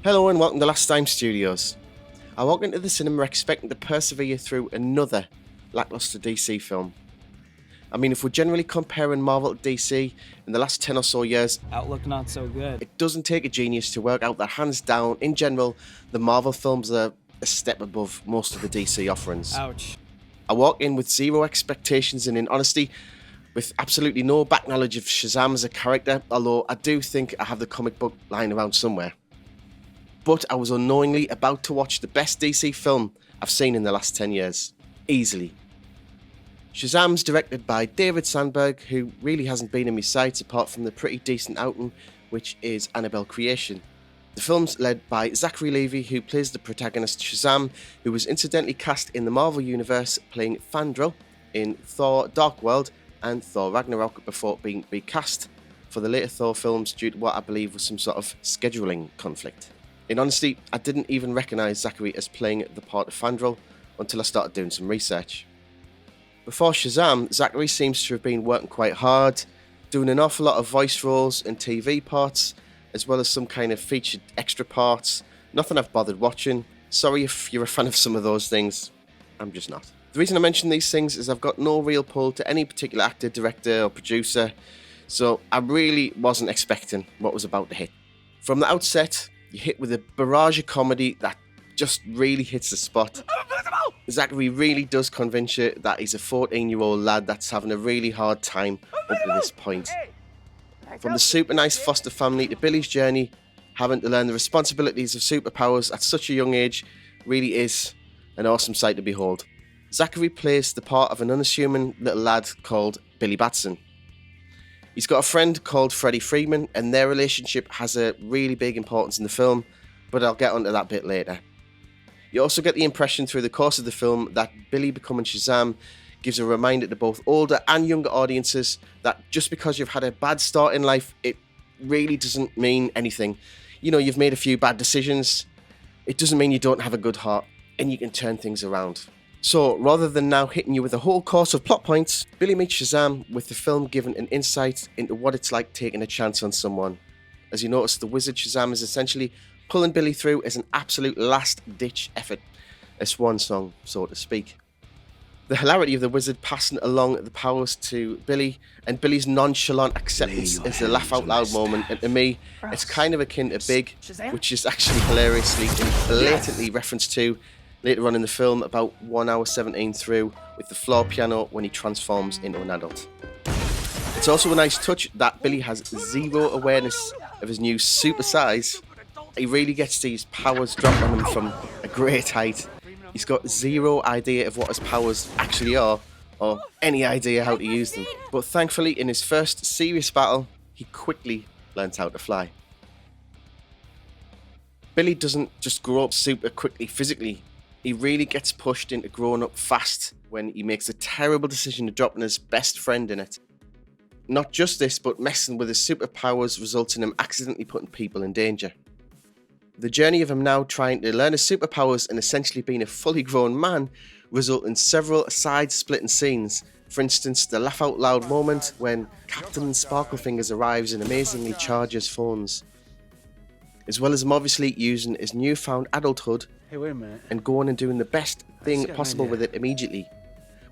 Hello and welcome to Last Time Studios. I walk into the cinema expecting to persevere through another lackluster DC film. I mean, if we're generally comparing Marvel to DC in the last 10 or so years, outlook not so good. It doesn't take a genius to work out that hands down, in general, the Marvel films are a step above most of the DC offerings. Ouch. I walk in with zero expectations and in honesty, with absolutely no back knowledge of Shazam as a character, although I do think I have the comic book lying around somewhere. But I was unknowingly about to watch the best DC film I've seen in the last 10 years. Easily. Shazam's directed by David Sandberg, who really hasn't been in my sights apart from the pretty decent outing, which is Annabelle Creation. The film's led by Zachary Levi, who plays the protagonist Shazam, who was incidentally cast in the Marvel Universe playing Fandral in Thor Dark World and Thor Ragnarok before being recast for the later Thor films due to what I believe was some sort of scheduling conflict. In honesty, I didn't even recognise Zachary as playing the part of Fandral until I started doing some research. Before Shazam, Zachary seems to have been working quite hard, doing an awful lot of voice roles and TV parts, as well as some kind of featured extra parts. Nothing I've bothered watching. Sorry if you're a fan of some of those things. I'm just not. The reason I mention these things is I've got no real pull to any particular actor, director or producer, so I really wasn't expecting what was about to hit. From the outset, you're hit with a barrage of comedy that just really hits the spot. Zachary really does convince you that he's a 14-year-old lad that's having a really hard time up to this point. From the super nice foster family to Billy's journey, having to learn the responsibilities of superpowers at such a young age really is an awesome sight to behold. Zachary plays the part of an unassuming little lad called Billy Batson. He's got a friend called Freddie Freeman, and their relationship has a really big importance in the film, but I'll get onto that bit later. You also get the impression through the course of the film that Billy becoming Shazam gives a reminder to both older and younger audiences that just because you've had a bad start in life, it really doesn't mean anything. You know, you've made a few bad decisions. It doesn't mean you don't have a good heart, and you can turn things around. So, rather than now hitting you with a whole course of plot points, Billy meets Shazam with the film giving an insight into what it's like taking a chance on someone. As you notice, the wizard Shazam is essentially pulling Billy through as an absolute last-ditch effort, a swan song, so to speak. The hilarity of the wizard passing along the powers to Billy, and Billy's nonchalant acceptance is a laugh-out-loud moment, and to me, it's kind of akin to Big, which is actually hilariously and blatantly referenced to later on in the film, about 1 hour 17 through, with the floor piano when he transforms into an adult. It's also a nice touch that Billy has zero awareness of his new super size. He really gets these powers dropped on him from a great height. He's got zero idea of what his powers actually are, or any idea how to use them. But thankfully, in his first serious battle, he quickly learns how to fly. Billy doesn't just grow up super quickly physically. He really gets pushed into growing up fast when he makes a terrible decision of dropping his best friend in it. Not just this, but messing with his superpowers results in him accidentally putting people in danger. The journey of him now trying to learn his superpowers and essentially being a fully grown man result in several side-splitting scenes. For instance, the laugh-out-loud moment when Captain Sparklefingers arrives and amazingly charges phones. As well as him obviously using his newfound adulthood and going and doing the best thing possible with it immediately,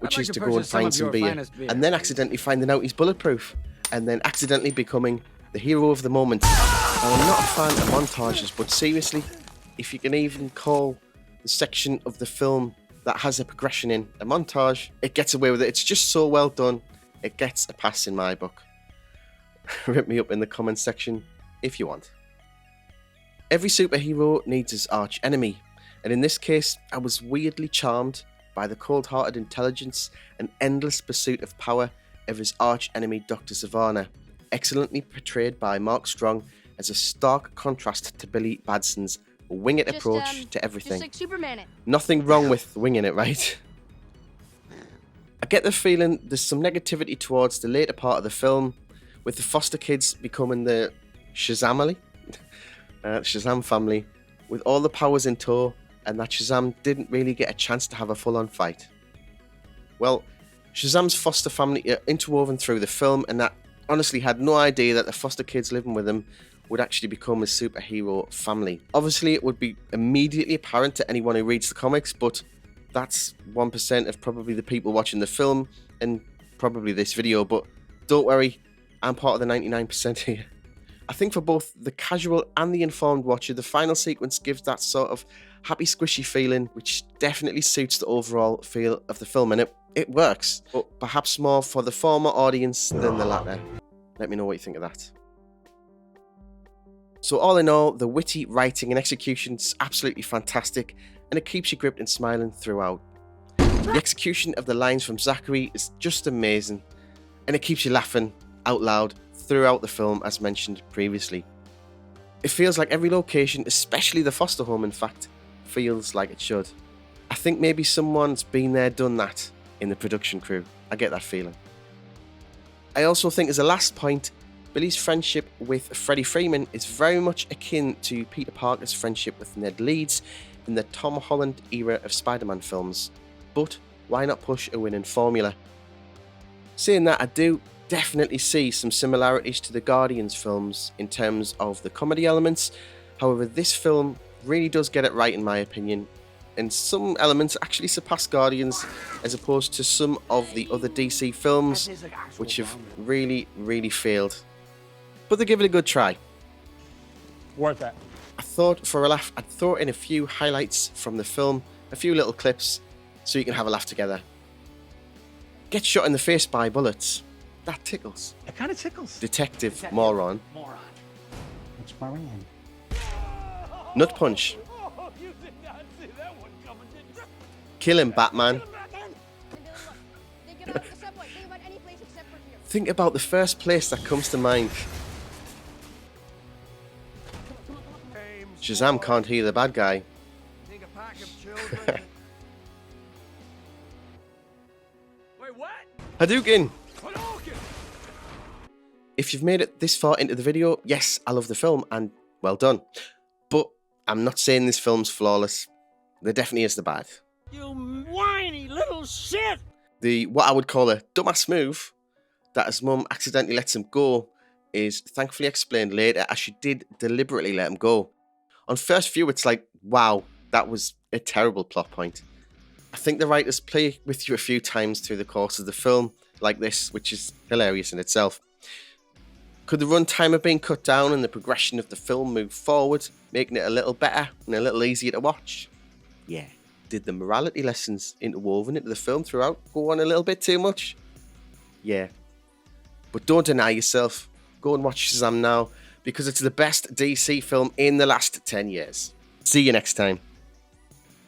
which is to go and find some beer, and then accidentally finding out he's bulletproof, and then accidentally becoming the hero of the moment. Now, I'm not a fan of montages, but seriously, if you can even call the section of the film that has a progression in a montage, it gets away with it. It's just so well done, it gets a pass in my book. Rip me up in the comments section if you want. Every superhero needs his arch enemy, and in this case, I was weirdly charmed by the cold-hearted intelligence and endless pursuit of power of his arch enemy Dr. Sivana, excellently portrayed by Mark Strong as a stark contrast to Billy Badson's wing-it approach to everything. Just like Superman it. Nothing wrong with winging it, right? I get the feeling there's some negativity towards the later part of the film, with the foster kids becoming the Shazam family, with all the powers in tow, and that Shazam didn't really get a chance to have a full-on fight. Well, Shazam's foster family are interwoven through the film, and that honestly had no idea that the foster kids living with him would actually become a superhero family. Obviously, it would be immediately apparent to anyone who reads the comics, but that's 1% of probably the people watching the film and probably this video, but don't worry, I'm part of the 99% here. I think for both the casual and the informed watcher, the final sequence gives that sort of happy squishy feeling, which definitely suits the overall feel of the film, and it works, but perhaps more for the former audience than the latter. Let me know what you think of that. So all in all, the witty writing and execution is absolutely fantastic, and it keeps you gripped and smiling throughout. The execution of the lines from Zachary is just amazing, and it keeps you laughing out loud throughout the film, as mentioned previously. It feels like every location, especially the foster home in fact, feels like it should. I think maybe someone's been there, done that in the production crew. I get that feeling. I also think as a last point, Billy's friendship with Freddie Freeman is very much akin to Peter Parker's friendship with Ned Leeds in the Tom Holland era of Spider-Man films. But why not push a winning formula? Saying that, I do definitely see some similarities to the Guardians films in terms of the comedy elements. However, this film really does get it right in my opinion, and some elements actually surpass Guardians as opposed to some of the other DC films which have really failed. But they give it a good try. Worth it. I thought for a laugh I'd throw in a few highlights from the film, a few little clips, so you can have a laugh together. Get shot in the face by bullets. That tickles. It kind of tickles. Detective moron. It's Moran. Nut punch. Kill him, Batman. Think about the first place that comes to mind. Shazam can't hear the bad guy. Hadouken! If you've made it this far into the video, yes, I love the film and well done. But I'm not saying this film's flawless. There definitely is the bad. You whiny little shit! The what I would call a dumbass move that his mum accidentally lets him go is thankfully explained later, as she did deliberately let him go. On first view, it's like, wow, that was a terrible plot point. I think the writers play with you a few times through the course of the film, like this, which is hilarious in itself. Could the runtime have been cut down and the progression of the film move forward, making it a little better and a little easier to watch? Yeah. Did the morality lessons interwoven into the film throughout go on a little bit too much? Yeah. But don't deny yourself. Go and watch Shazam now, because it's the best DC film in the last 10 years. See you next time.